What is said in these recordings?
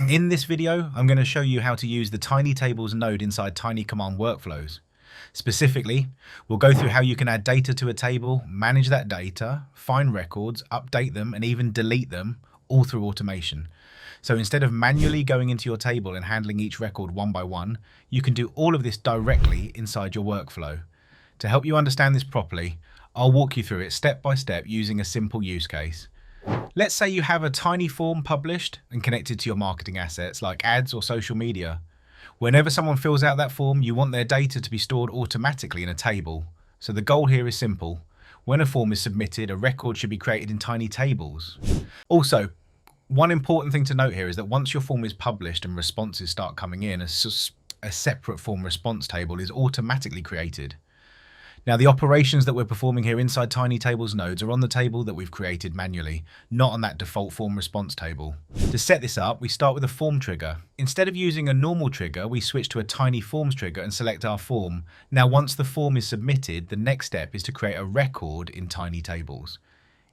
In this video, I'm going to show you how to use the TinyTables node inside TinyCommand workflows. Specifically, we'll go through how you can add data to a table, manage that data, find records, update them, and even delete them, all through automation. So instead of manually going into your table and handling each record one by one, you can do all of this directly inside your workflow. To help you understand this properly, I'll walk you through it step by step using a simple use case. Let's say you have a tiny form published and connected to your marketing assets like ads or social media. Whenever someone fills out that form, you want their data to be stored automatically in a table. So the goal here is simple. When a form is submitted, a record should be created in TinyTables. Also, one important thing to note here is that once your form is published and responses start coming in, a separate form response table is automatically created. Now, the operations that we're performing here inside TinyTables nodes are on the table that we've created manually, not on that default form response table. To set this up, we start with a form trigger. Instead of using a normal trigger, we switch to a tiny forms trigger and select our form. Now, once the form is submitted, the next step is to create a record in TinyTables.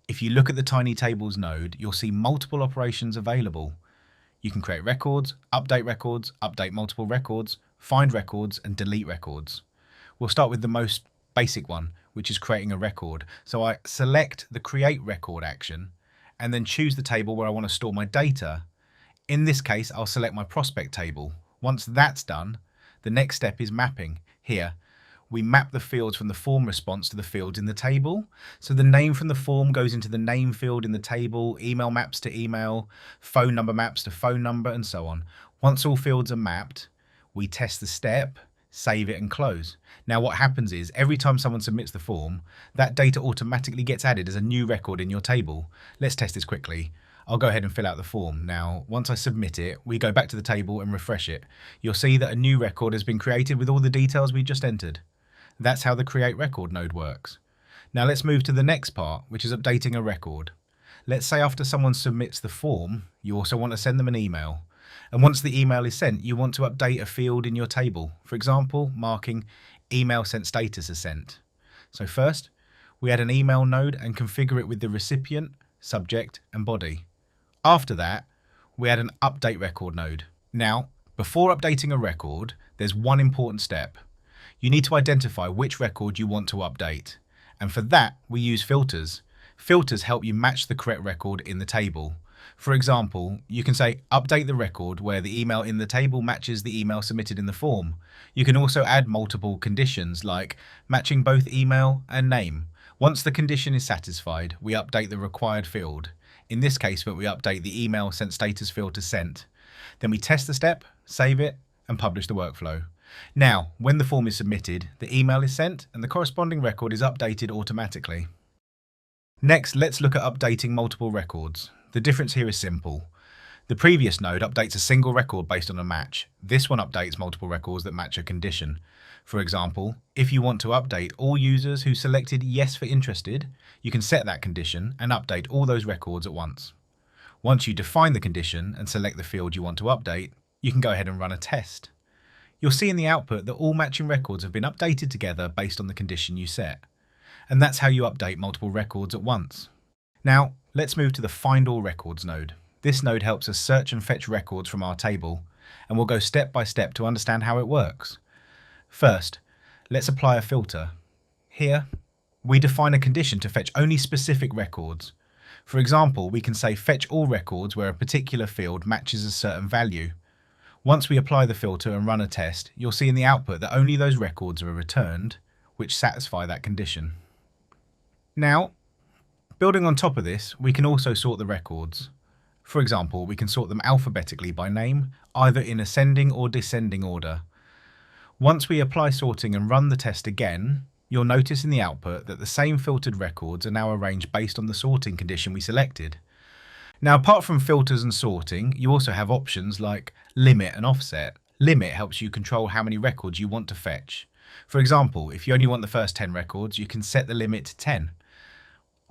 If you look at the TinyTables node, you'll see multiple operations available. You can create records, update multiple records, find records, and delete records. We'll start with the most basic one, which is creating a record. So I select the create record action and then choose the table where I want to store my data. In this case, I'll select my prospect table. Once that's done, the next step is mapping. Here, we map the fields from the form response to the fields in the table. So the name from the form goes into the name field in the table, email maps to email, phone number maps to phone number, and so on. Once all fields are mapped, we test the step, save it, and close. Now what happens is every time someone submits the form, that data automatically gets added as a new record in your table. Let's test this quickly. I'll go ahead and fill out the form. Now, once I submit it, we go back to the table and refresh it. You'll see that a new record has been created with all the details we just entered. That's how the create record node works. Now let's move to the next part, which is updating a record. Let's say after someone submits the form, you also want to send them an email. And once the email is sent, you want to update a field in your table. For example, marking email sent status as sent. So first, we add an email node and configure it with the recipient, subject, and body. After that, we add an update record node. Now, before updating a record, there's one important step. You need to identify which record you want to update. And for that, we use filters. Filters help you match the correct record in the table. For example, you can say update the record where the email in the table matches the email submitted in the form. You can also add multiple conditions like matching both email and name. Once the condition is satisfied, we update the required field. In this case, we update the email sent status field to sent. Then we test the step, save it, and publish the workflow. Now, when the form is submitted, the email is sent and the corresponding record is updated automatically. Next, let's look at updating multiple records. The difference here is simple. The previous node updates a single record based on a match. This one updates multiple records that match a condition. For example, if you want to update all users who selected yes for interested, you can set that condition and update all those records at once. Once you define the condition and select the field you want to update, you can go ahead and run a test. You'll see in the output that all matching records have been updated together based on the condition you set. And that's how you update multiple records at once. Now, let's move to the Find All Records node. This node helps us search and fetch records from our table, and we'll go step by step to understand how it works. First, let's apply a filter. Here, we define a condition to fetch only specific records. For example, we can say fetch all records where a particular field matches a certain value. Once we apply the filter and run a test, you'll see in the output that only those records are returned which satisfy that condition. Now, building on top of this, we can also sort the records. For example, we can sort them alphabetically by name, either in ascending or descending order. Once we apply sorting and run the test again, you'll notice in the output that the same filtered records are now arranged based on the sorting condition we selected. Now, apart from filters and sorting, you also have options like limit and offset. Limit helps you control how many records you want to fetch. For example, if you only want the first 10 records, you can set the limit to 10.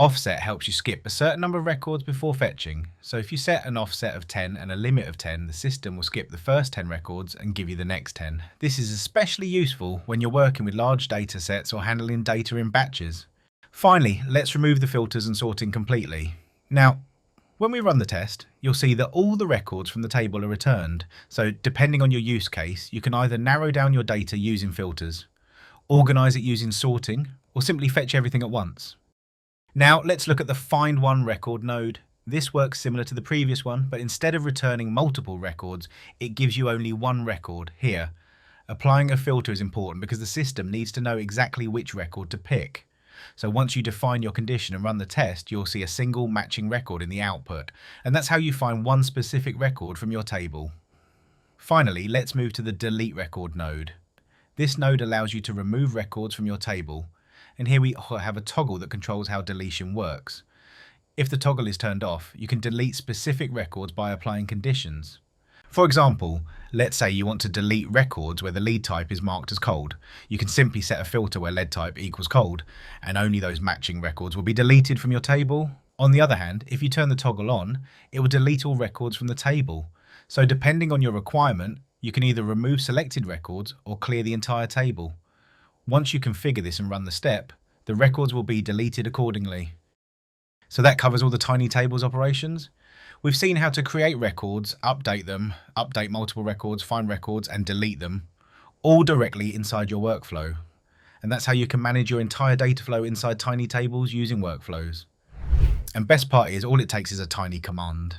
Offset helps you skip a certain number of records before fetching. So if you set an offset of 10 and a limit of 10, the system will skip the first 10 records and give you the next 10. This is especially useful when you're working with large data sets or handling data in batches. Finally, let's remove the filters and sorting completely. Now, When we run the test, you'll see that all the records from the table are returned. So depending on your use case, you can either narrow down your data using filters, organize it using sorting, or simply fetch everything at once. Now let's look at the Find One Record node. This works similar to the previous one, but instead of returning multiple records, it gives you only one record here. Applying a filter is important because the system needs to know exactly which record to pick. So once you define your condition and run the test, you'll see a single matching record in the output, and that's how you find one specific record from your table. Finally, let's move to the Delete Record node. This node allows you to remove records from your table, and here we have a toggle that controls how deletion works. If the toggle is turned off, you can delete specific records by applying conditions. For example, let's say you want to delete records where the lead type is marked as cold. You can simply set a filter where lead type equals cold, and only those matching records will be deleted from your table. On the other hand, if you turn the toggle on, it will delete all records from the table. So depending on your requirement, you can either remove selected records or clear the entire table. Once you configure this and run the step, the records will be deleted accordingly. So that covers all the TinyTables operations. We've seen how to create records, update them, update multiple records, find records, and delete them, all directly inside your workflow. And that's how you can manage your entire data flow inside TinyTables using workflows. And best part is, all it takes is a TinyCommand.